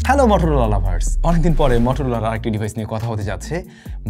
Hello Motorola lovers, অনেকদিন পরে Motorola আরেকটি ডিভাইস নিয়ে কথা হতে যাচ্ছে,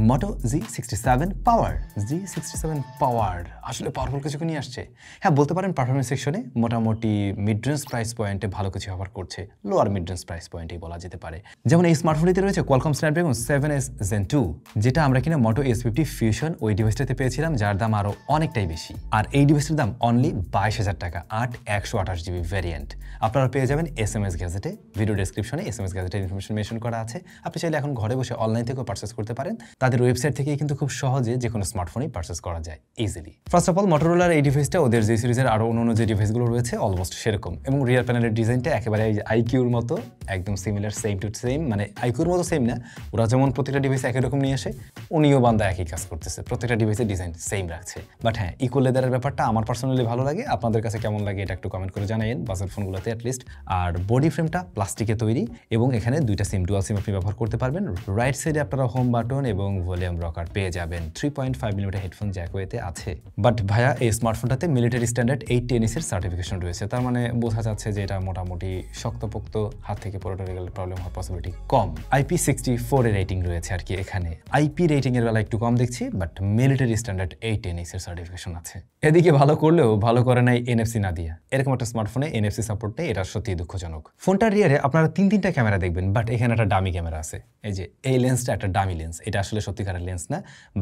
Moto Z67 পাওয়ার। Z67 পাওয়ার আসলে পাওয়ারফুল কিছু নিয়ে আসছে। হ্যাঁ, বলতে পারেন পারফরমেন্স সেকশনে মোটামুটি মিড রেঞ্জ প্রাইস পয়েন্টে ভালো কিছু অফার করছে, লোয়ার মিড রেঞ্জ প্রাইস পয়েন্টেই বলা যেতে পারে। যেমন এই স্মার্টফোনটিতে রয়েছে Qualcomm Snapdragon 7S Gen 2, যেটা আমরা কিনা Moto S50 Fusion ওই ডিভাইসটাতে পেয়েছিলাম, যার দাম আরও অনেকটাই বেশি। আর এই ডিভাইসটার দাম অনলি 22,000 টাকা, 8/128GB ভ্যারিয়েন্ট। আপনারা পেয়ে যাবেন SMS গ্যাজেটে। ভিডিও ডেসক্রিপশনে SMS গ্যাজেটের ইনফরমেশন মেনশন করা আছে। আপনি চাইলে এখন ঘরে বসে অনলাইন থেকেও পারচেস করতে পারেন। তাদের ওয়েবসাইট থেকে কিন্তু খুব সহজে যে কোনো স্মার্টফোনই পারচেস করা যায় easily. First of all Motorola এই ডিভাইসটা ওদের যে সিরিজের আরও অন্য যে ডিভাইসগুলো রয়েছে অলমোস্ট সেরকম, এবং রিয়ার প্যানেলের ডিজাইনটা একেবারে IQর মতো, একদম সিমিলার, সেম টু সেম। মানে IQর মতো সেম না, ওরা যেমন প্রত্যেকটা ডিভাইস একই রকম নিয়ে আসে, উনিও বান্দা একই কাজ করতেছে, প্রত্যেকটা ডিভাইসের ডিজাইন সেম রাখছে। বাট হ্যাঁ, ইকো লেদারের ব্যাপারটা আমার পার্সোনালি ভালো লাগে। আপনাদের কাছে কেমন লাগে এটা একটু কমেন্ট করে জানাইন বাজার ফোনগুলোতে অ্যাটলিস্ট। আর বডি ফ্রেমটা প্লাস্টিকে তৈরি, এবং এখানে দুইটা সিম, ডুয়াল সিম আপনি ব্যবহার করতে পারবেন। রাইট সাইডে আপনারা হোম বাটন এবং ভলিউম রকার পেয়ে যাবেন। 3.5mm হেডফোন জ্যাকওয়েতে আছে। বাট ভাইয়া, এই স্মার্টফোনটাতে মিলিটারি স্ট্যান্ডার্ড 810 এর সার্টিফিকেশন রয়েছে। তার মানে বোঝা যাচ্ছে যে এটা মোটামুটি শক্তপোক্ত, হাত থেকে পড়ে গেলে প্রবলেম হওয়ার পসিবিলিটি কম। IP64 এর রেটিং রয়েছে আর কি এখানে। IP রেটিং এর বেলা একটু কম দেখছি, বাট মিলিটারি স্ট্যান্ডার্ড 810 এর সার্টিফিকেশন আছে। এদিকে ভালো করলেও ভালো করে নাই NFC না দিয়া। এরকম একটা স্মার্টফোনে NFC সাপোর্ট নেই, এটা সত্যিই দুঃখজনক। ফোনটার রিয়ারে আপনারা তিনটা ক্যামেরা দেখবেন, বাট এখানে একটা ডামি ক্যামেরা আছে। এই যে এই লেন্সটা একটা ডামি লেন্স, এটা আসলে সত্যিকারের লেন্স না।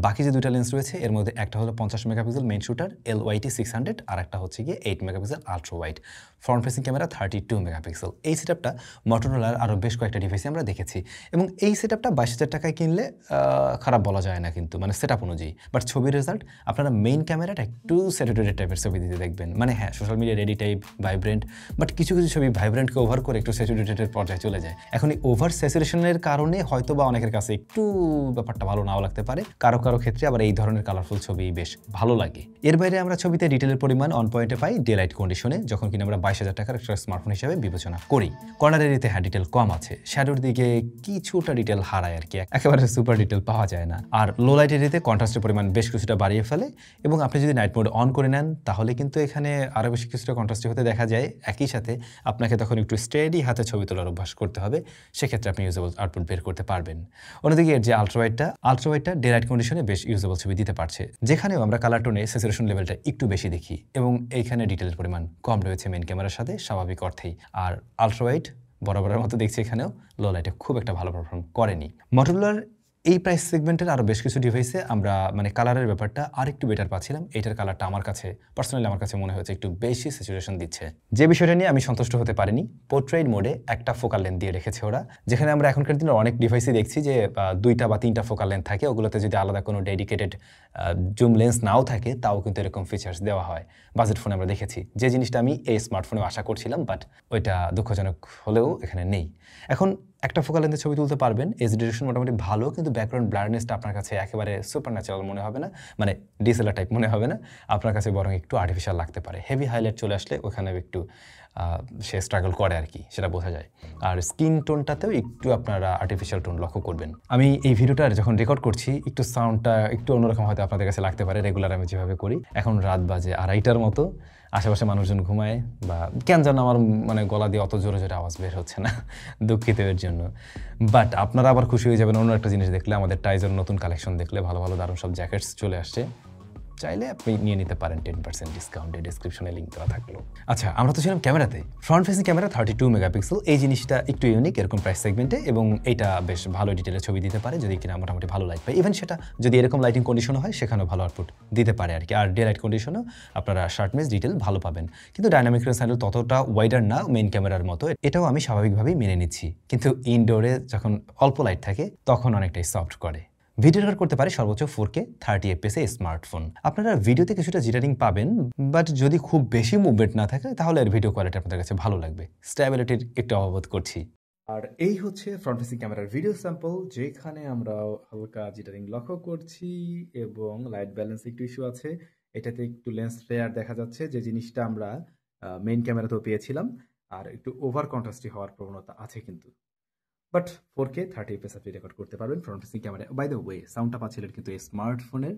বাকি যে দুইটা লেন্স রয়েছে এর মধ্যে একটা হলো 50 মেগাপিক্সেল মেইন শুটার LYT600, আর একটা হচ্ছে গিয়ে 8 megapixel ultra wide. Front facing camera 32 megapixel. এই সেটআপটা Motorolaর আরও বেশ কয়েকটা ডিভাইসে আমরা দেখেছি, এবং এই সেটআপটা 22,000 টাকায় কিনলে খারাপ বলা যায় না কিন্তু, মানে সেটআপ অনুযায়ী। বাট ছবির রেজাল্ট আপনারা মেইন ক্যামেরাটা একটু স্যাচুরেটেড টাইপের ছবি দিতে দেখবেন। মানে হ্যাঁ, social media ready type, vibrant, but কিছু কিছু ছবি ভাইব্রেন্টকে ওভার করে একটু স্যাচুরেটেডের পর্যায়ে চলে যায়। এখন এই ওভার স্যাচুরেশনের কারণে হয়তো বা অনেকের কাছে একটু ব্যাপারটা ভালো নাও লাগতে পারে, কারো কারো ক্ষেত্রে আবার এই ধরনের কালারফুল ছবি বেশ ভালো লাগে। এর বাইরে আমরা ছবিতে ডিটেলের পরিমাণ অন পয়েন্টে পাই ডে লাইট কন্ডিশনে, যখন কিনা আমরা 22,000 টাকার একটা স্মার্টফোন হিসেবে বিবেচনা করি। কর্নার এরিয়াতে হ্যাঁ ডিটেল কম আছে, শ্যাডোর দিকে কিছুটা ডিটেল হারায় আর কি, একেবারে সুপার ডিটেল পাওয়া যায় না। আর লো লাইট এরিয়াতে কন্ট্রাস্টের পরিমাণ বেশ কিছুটা বাড়িয়ে ফেলে, এবং আপনি যদি নাইট মোড অন করে নেন তাহলে কিন্তু এখানে আরও বেশি কিছুটা কন্ট্রাস্টে হতে দেখা যায়। একই সাথে আপনাকে তখন একটু স্টেডি হাতে ছবি তোলার অভ্যাস করতে হবে, সেক্ষেত্রে আপনি ইউজেবল আউটপুট বের করতে পারবেন। অন্যদিকে এর যে আলট্রাওয়াইডটা ডে লাইট কন্ডিশনে বেশ ইউজেবল ছবি দিতে পারছে, যেখানেও আমরা কালার টোনে স্যাচুরেশন লেভেলটা একটু বেশি দেখি, এবং এইখানে ডিটেলের পরিমাণ কম রয়েছে মেইন ক্যামেরার সাথে, স্বাভাবিক অর্থেই। আর আলট্রাওয়াইড বরাবরের মতো দেখছি এখানেও লো লাইটে খুব একটা ভালো পারফর্ম করেনি। Motorola এই প্রাইস সেগমেন্টের আরও বেশ কিছু ডিভাইসে আমরা মানে কালারের ব্যাপারটা আর একটু বেটার পাচ্ছিলাম। এটার কালারটা আমার কাছে পার্সোনালি মনে হয়েছে একটু বেশি স্যাচুরেশন দিচ্ছে, যে বিষয়টা নিয়ে আমি সন্তুষ্ট হতে পারিনি। পোর্ট্রেট মোডে একটা ফোকাল লেন্থ দিয়ে রেখেছে ওরা, যেখানে আমরা এখনকার দিনে অনেক ডিভাইসে দেখছি যে 2টা বা 3টা ফোকাল লেন্থ থাকে, ওগুলোতে যদি আলাদা কোনো ডেডিকেটেড জুম লেন্স নাও থাকে তাও কিন্তু এরকম ফিচার্স দেওয়া হয়। বাজেট ফোনে আমরা দেখেছি, যে জিনিসটা আমি এই স্মার্টফোনেও আশা করছিলাম, বাট ওইটা দুঃখজনক হলেও এখানে নেই। এখন একটা ফোকাল লেন্থে ছবি তুলতে পারবেন, এজ রেজোলিউশন মোটামুটি ভালো, কিন্তু ব্যাকগ্রাউন্ড ব্লারনেসটা আপনার কাছে একেবারে সুপার ন্যাচারাল মনে হবে না, মানে ডিএসএলআর টাইপ মনে হবে না, আপনার কাছে বরং একটু আর্টিফিশিয়াল লাগতে পারে। হেভি হাইলাইট চলে আসলে ওখানে একটু সে স্ট্রাগল করে আর কি, সেটা বোঝা যায়। আর স্কিন টোনটাতেও একটু আপনারা আর্টিফিশিয়াল টোন লক্ষ্য করবেন। আমি এই ভিডিওটার যখন রেকর্ড করছি একটু সাউন্ডটা একটু অন্যরকম হয়তো আপনাদের কাছে লাগতে পারে, রেগুলার আমি যেভাবে করি। এখন রাত বাজে 2:30টার মতো, আশেপাশে মানুষজন ঘুমায়, বা কেন যেন আমার মানে গলা দিয়ে অত জোরে জোরে আওয়াজ বের হচ্ছে না, দুঃখিত এর জন্য। বাট আপনারা আবার খুশি হয়ে যাবেন অন্য একটা জিনিস দেখলে, আমাদের টাইজের নতুন কালেকশন দেখলে। ভালো ভালো দারুণ সব জ্যাকেটস চলে আসছে, চাইলে আপনি নিয়ে নিতে পারেন 10% ডিসকাউন্টে, ডিসক্রিপশনে লিঙ্ক দেওয়া থাকলো। আচ্ছা, আমরা তো ছিলাম ক্যামেরাতে। ফ্রন্ট ফেসিং ক্যামেরা 32 মেগাপিক্সেল, এই জিনিসটা একটু ইউনিক এরকম প্রাইস সেগমেন্টে, এবং এটা বেশ ভালো ডিটেলের ছবি দিতে পারে যদি কিনা মোটামুটি ভালো লাইট পায়। ইভেন সেটা যদি এরকম লাইটিং কন্ডিশনও হয় সেখানেও ভালো আউটপুট দিতে পারে আর কি। আর ডে লাইট কন্ডিশনও আপনারা শার্পনেস ডিটেল ভালো পাবেন, কিন্তু ডাইনামিক রেঞ্জ হ্যান্ডেল ততটা ওয়াইডার না মেইন ক্যামেরার মতো, এটাও আমি স্বাভাবিকভাবেই মেনে নিচ্ছি। কিন্তু ইনডোরে যখন অল্প লাইট থাকে তখন অনেকটাই সফট করে। ভিডিও রেকর্ড করতে পারে সর্বোচ্চ 4K 30 FPS এ স্মার্টফোন। আপনারা ভিডিওতে কিছুটা জিটারিং পাবেন, বাট যদি খুব বেশি মুভমেন্ট না থাকে তাহলে এর ভিডিও কোয়ালিটি আপনাদের কাছে ভালো লাগবে। স্টেবিলিটির একটু অভাব করছি। আর এই হচ্ছে ফ্রন্ট ফেসিং ক্যামেরার ভিডিও স্যাম্পল, যেখানে আমরা হালকা জিটারিং লক্ষ্য করছি, এবং লাইট ব্যালেন্স একটু ইস্যু আছে। এটাতে একটু লেন্স ফ্লেয়ার দেখা যাচ্ছে, যে জিনিসটা আমরা মেইন ক্যামেরাতেও পেয়েছিলাম। আর একটু ওভার কন্ট্রাস্টি হওয়ার প্রবণতা আছে কিন্তু। বাট 4K 30 FPS আপনি রেকর্ড করতে পারবেন front facing camera. By the way, সাউন্ডটা পাচ্ছিলেন কিন্তু এই স্মার্টফোনের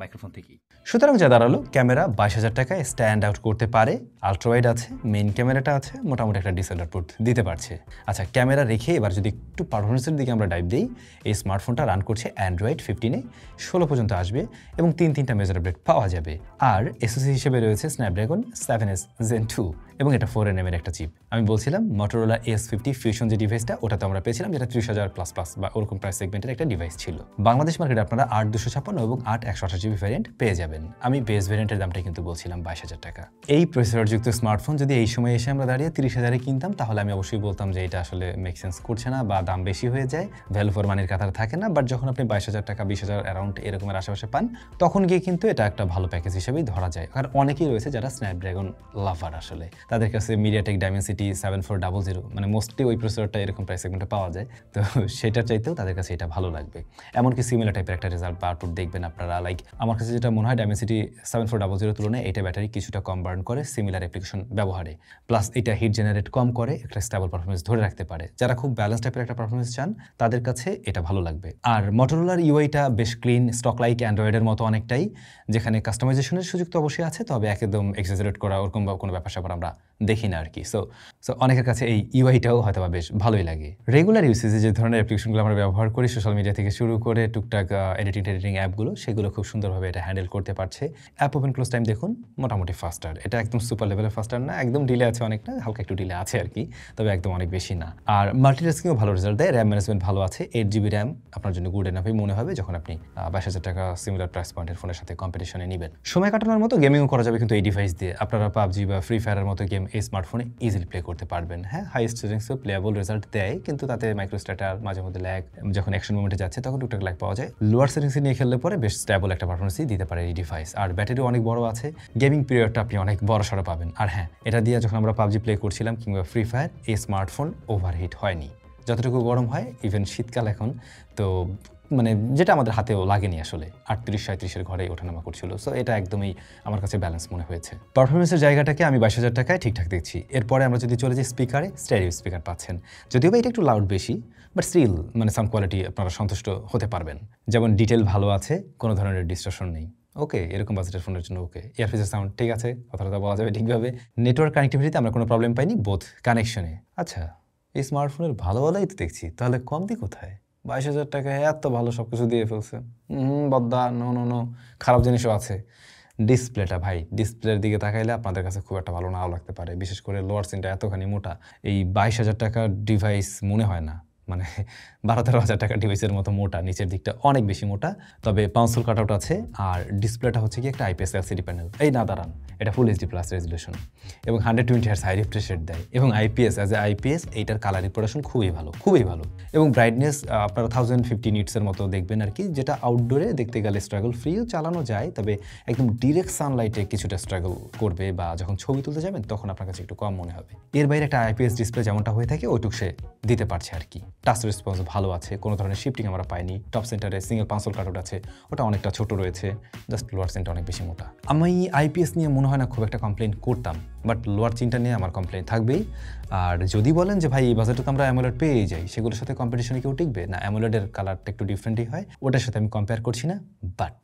মাইক্রোফোন থেকেই। সুতরাং যা দাঁড়ালো, ক্যামেরা 22,000 টাকায় স্ট্যান্ড আউট করতে পারে, আলট্রাওয়াইড আছে, মেইন ক্যামেরাটা আছে, মোটামুটি একটা ডিসেল আউটপুট দিতে পারছে। আচ্ছা, ক্যামেরা রেখে এবার যদি একটু পারফরমেন্সের দিকে আমরা ডাইভ দিই, এই স্মার্টফোনটা রান করছে অ্যান্ড্রয়েড 15-এ, 16 পর্যন্ত আসবে এবং তিনটা মেজর আপডেট পাওয়া যাবে। আর এসওসি হিসেবে রয়েছে স্ন্যাপড্রাগন 7S Gen 2 এবং এটা 4nm এর একটা চিপ। আমি বলছিলাম Motorola S50 Fusion যে ডিভাইসটা, ওটা তো আমরা পেয়েছিলাম, যেটা 30,000 প্লাস বা ওরকম প্রাইস সেগমেন্টের একটা ডিভাইস ছিল। বাংলাদেশ মার্কেটে আপনারা 8/256 এবং 8/128GB ভ্যারিয়েন্ট পেয়ে যাবেন। আমি বেস ভ্যারিয়েন্টের দামটা কিন্তু বলছিলাম 22,000 টাকা। এই প্রসেসরযুক্ত স্মার্টফোন যদি এই সময় এসে আমরা দাঁড়িয়ে 30,000-এ কিনতাম, তাহলে আমি অবশ্যই বলতাম যে এটা আসলে মেক সেন্স করছে না বা দাম বেশি হয়ে যায়, ভ্যালু ফর মানির কাতার থাকে না। বাট যখন আপনি 22,000 টাকা, 20,000 অ্যারাউন্ড এরকমের আশেপাশে পান, তখন গিয়ে কিন্তু এটা একটা ভালো প্যাকেজ হিসেবেই ধরা যায়। আর অনেকেই রয়েছে যারা স্ন্যাপড্রাগন লাভার, আসলে তাদের কাছে মিডিয়াটেক ডাইমেনসিটি 7400, মানে মোস্টলি ওই প্রসেসরটা এরকম প্রাইস সেগমেন্টে পাওয়া যায়, তো সেটার চাইতেও তাদের কাছে এটা ভালো লাগবে। এমনকি সিমিলার টাইপের একটা রেজাল্ট বা আউটপুট দেখবেন আপনারা। লাইক আমার কাছে যেটা মনে হয়, ডাইমেনসিটি 7400 তুলনায় এটা ব্যাটারি কিছুটা কম বার্ন করে সিমিলার অ্যাপ্লিকেশন ব্যবহারে, প্লাস এটা হিট জেনারেট কম করে, একটা স্টেবল পারফরমেন্স ধরে রাখতে পারে। যারা খুব ব্যালেন্স টাইপের একটা পারফরমেন্স চান, তাদের কাছে এটা ভালো লাগবে। আর মটোরোলার ইউআইটা বেশ ক্লিন, স্টক লাইক অ্যান্ড্রয়েডের মতো অনেকটাই, যেখানে কাস্টমাইজেশনের সুযোগ তো অবশ্যই আছে, তবে একদম এক্সাজারেট করা ওরকম বা কোনো ব্যাপার স্যাপার আমরা দেখি না আর কি। সো অনেকের কাছে এই ইউআইটাও হয়তো বা বেশ ভালোই লাগে। রেগুলার ইউসেজে যে ধরনের অ্যাপ্লিকেশনগুলো আমরা ব্যবহার করি, সোশ্যাল মিডিয়া থেকে শুরু করে টুকটাক এডিটিং অ্যাপগুলো, সেগুলো খুব সুন্দরভাবে এটা হ্যান্ডেল করতে পারছে। অ্যাপ ওপেন ক্লোজ টাইম দেখুন, মোটামুটি ফাস্টার। এটা একদম সুপার লেভেলের ফাস্টার না, একদম ডিলে আছে অনেকটা, হালকা একটু ডিলে আছে আর কি, তবে একদম অনেক বেশি না। আর মাল্টিটাস্কিংও ভালো রেজাল্ট দেয়, র্যাম ম্যানেজমেন্ট ভালো আছে। 8GB র্যাম আপনার জন্য গুড এনাফই মনে হবে যখন আপনি 22,000 টাকা সিমিলার প্রাইস পয়েন্টের ফোনের সাথে কম্পিটিশনে নেবেন। সময় কাটানোর মতো গেমিংও করা যাবে কিন্তু এই ডিভাইস দিয়ে। আপনারা পাবজি বা ফ্রি ফায়ারের মতো গেম এই স্মার্টফোনে ইজিলি প্লে করতে পারবেন। হ্যাঁ, হাইয়েস্ট সেটিংসও প্লেয়াবল রেজাল্ট দেয়, কিন্তু তাতে মাইক্রোস্ট্যাটার, মাঝে মধ্যে ল্যাগ, যখন অ্যাকশন মুভমেন্টে যাচ্ছে তখন টুকটাক ল্যাগ পাওয়া যায়। লোয়ার সেটিংসে নিয়ে খেললে পরে বেশ স্টেবল একটা পারফরমেন্সই দিতে পারে এই ডিভাইস। আর ব্যাটারিও অনেক বড় আছে, গেমিং পিরিয়ডটা আপনি অনেক বড় সড়ো পাবেন। আর হ্যাঁ, এটা দিয়ে যখন আমরা পাবজি প্লে করছিলাম কিংবা ফ্রি ফায়ার, এই স্মার্টফোন ওভারহিট হয়নি। যতটুকু গরম হয়, ইভেন শীতকাল এখন তো, মানে যেটা আমাদের হাতেও লাগেনি আসলে, 38-37-এর ঘরেই ওঠানামা করছিল। সো এটা একদমই আমার কাছে ব্যালেন্স মনে হয়েছে। পারফরমেন্সের জায়গাটাকে আমি 22,000 টাকায় ঠিকঠাক দেখছি। এরপরে আমরা যদি চলে যাই স্পিকারে, স্টেরিও স্পিকার পাচ্ছেন, যদিও বা এটা একটু লাউড বেশি, বাট স্টিল মানে সাউন্ড কোয়ালিটি আপনারা সন্তুষ্ট হতে পারবেন। যেমন ডিটেল ভালো আছে, কোনো ধরনের ডিস্টরশন নেই, ওকে, এরকম বাজেটের ফোনের জন্য ওকে। ইয়ারফিসের সাউন্ড ঠিক আছে, কথাটা বলা যাবে ঠিকভাবে। নেটওয়ার্ক কানেক্টিভিটিতে আমরা কোনো প্রবলেম পাইনি, বোথ কানেকশনে। আচ্ছা, এই স্মার্টফোনের ভালো ভালোই তো দেখছি, তাহলে কমতি কোথায়? 22,000 টাকায় এত ভালো সব কিছু দিয়ে ফেলছে। বদ্দা, নো, খারাপ জিনিসও আছে। ডিসপ্লেটা ভাই, ডিসপ্লের দিকে তাকাইলে আপনাদের কাছে খুব একটা ভালো নাও লাগতে পারে, বিশেষ করে লোয়ার সিনটা এতখানি মোটা। এই 22,000 টাকার ডিভাইস মনে হয় না, মানে 12-13 হাজার টাকার ডিভাইসের মতো মোটা, নিচের দিকটা অনেক বেশি মোটা। তবে পাউন্সুল কাট আউট আছে, আর ডিসপ্লেটা হচ্ছে কি একটা IPS LCD প্যানেল। এই না দাঁড়ান, এটা ফুল HD+ রেজলিউশন এবং 120 Hz হাই রিফ্রেশ রেট দেয়, এবং IPS অ্যাজ এ IPS এইটার কালার রিপ্রোডাকশন খুবই ভালো। এবং ব্রাইটনেস আপনারা 1050 নিটসের মতো দেখবেন আর কি, যেটা আউটডোরে দেখতে গেলে স্ট্রাগল ফ্রিও চালানো যায়, তবে একদম ডিরেক্ট সানলাইটে কিছুটা স্ট্রাগল করবে, বা যখন ছবি তুলতে যাবেন তখন আপনার কাছে একটু কম মনে হবে। এর বাইরে একটা IPS ডিসপ্লে যেমনটা হয়ে থাকে ওইটুক সে দিতে পারছে আর কি। টাচ রেসপন্স ভালো আছে, কোনো ধরনের শিফটিং আমরা পাইনি। টপ সেন্টারে সিঙ্গেল পাউন্সুল কাটআউট আছে, ওটা অনেকটা ছোট রয়েছে, জাস্ট লোয়ার সিনটা অনেক বেশি মোটা। আমি IPS নিয়ে মনে হয় না খুব একটা কমপ্লেন করতাম, বাট লোয়ার চিনটা নিয়ে আমার কমপ্লেন থাকবেই। আর যদি বলেন যে ভাই এই বাজেটে তো আমরা অ্যামোলেড পেয়ে যাই, সেগুলোর সাথে কম্পিটিশনে কেউ টিকবে না, অ্যামোলেডের কালারটা একটু ডিফারেন্টই হয়, ওটার সাথে আমি কম্পেয়ার করছি না। বাট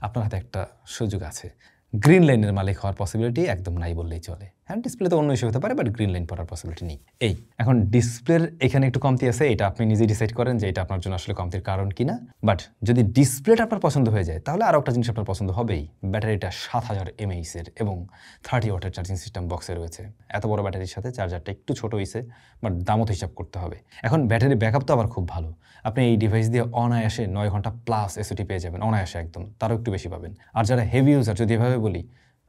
আপনার হাতে একটা সুযোগ আছে, গ্রিন লাইনের মালিক হওয়ার পসিবিলিটি একদম নাই বললেই চলে। হ্যাঁ, ডিসপ্লে তো অন্য ইস্যু হতে পারে, বাট গ্রিন লাইন পড়ার পসিবিলিটি নেই। এই এখন ডিসপ্লের এখানে একটু কমতি আছে, এটা আপনি নিজেই ডিসাইড করেন যে এটা আপনার জন্য আসলে কমতির কারণ কিনা। বাট যদি ডিসপ্লেটা আপনার পছন্দ হয়ে যায়, তাহলে আরও একটা জিনিস আপনার পছন্দ হবেই, ব্যাটারিটা 7000 mAh এর এবং 30 ওয়াটের চার্জিং সিস্টেম বক্সে রয়েছে। এত বড় ব্যাটারির সাথে চার্জারটা একটু ছোট হয়েছে, বাট দামও তো হিসাব করতে হবে। এখন ব্যাটারি ব্যাকআপ তো আবার খুব ভালো, আপনি এই ডিভাইস দিয়ে অনায়াসে 9 ঘন্টা প্লাস এসওটি পেয়ে যাবেন, অনায়াসে একদম, তারও একটু বেশি পাবেন। আর যারা হেভি ইউজার, যদি এভাবে বলি,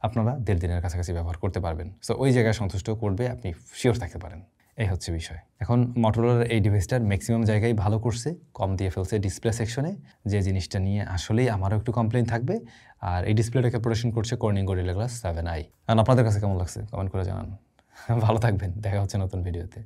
আপনারা 1.5 দিনের কাছাকাছি ব্যবহার করতে পারবেন। সো ওই জায়গায় সন্তুষ্ট করবে, আপনি শিওর থাকতে পারেন। এই হচ্ছে বিষয়। এখন মটোরোলার এই ডিভাইসটার ম্যাক্সিমাম জায়গায় ভালো করছে, কম দিয়ে ফেলছে ডিসপ্লে সেকশনে, যে জিনিসটা নিয়ে আসলেই আমারও একটু কমপ্লেন থাকবে। আর এই ডিসপ্লেটাকে প্রোডাকশন করছে কর্নিং গরিলা গ্লাস 7i। আর আপনাদের কাছে কেমন লাগছে কমেন্ট করে জানান। ভালো থাকবেন, দেখা হচ্ছে নতুন ভিডিওতে।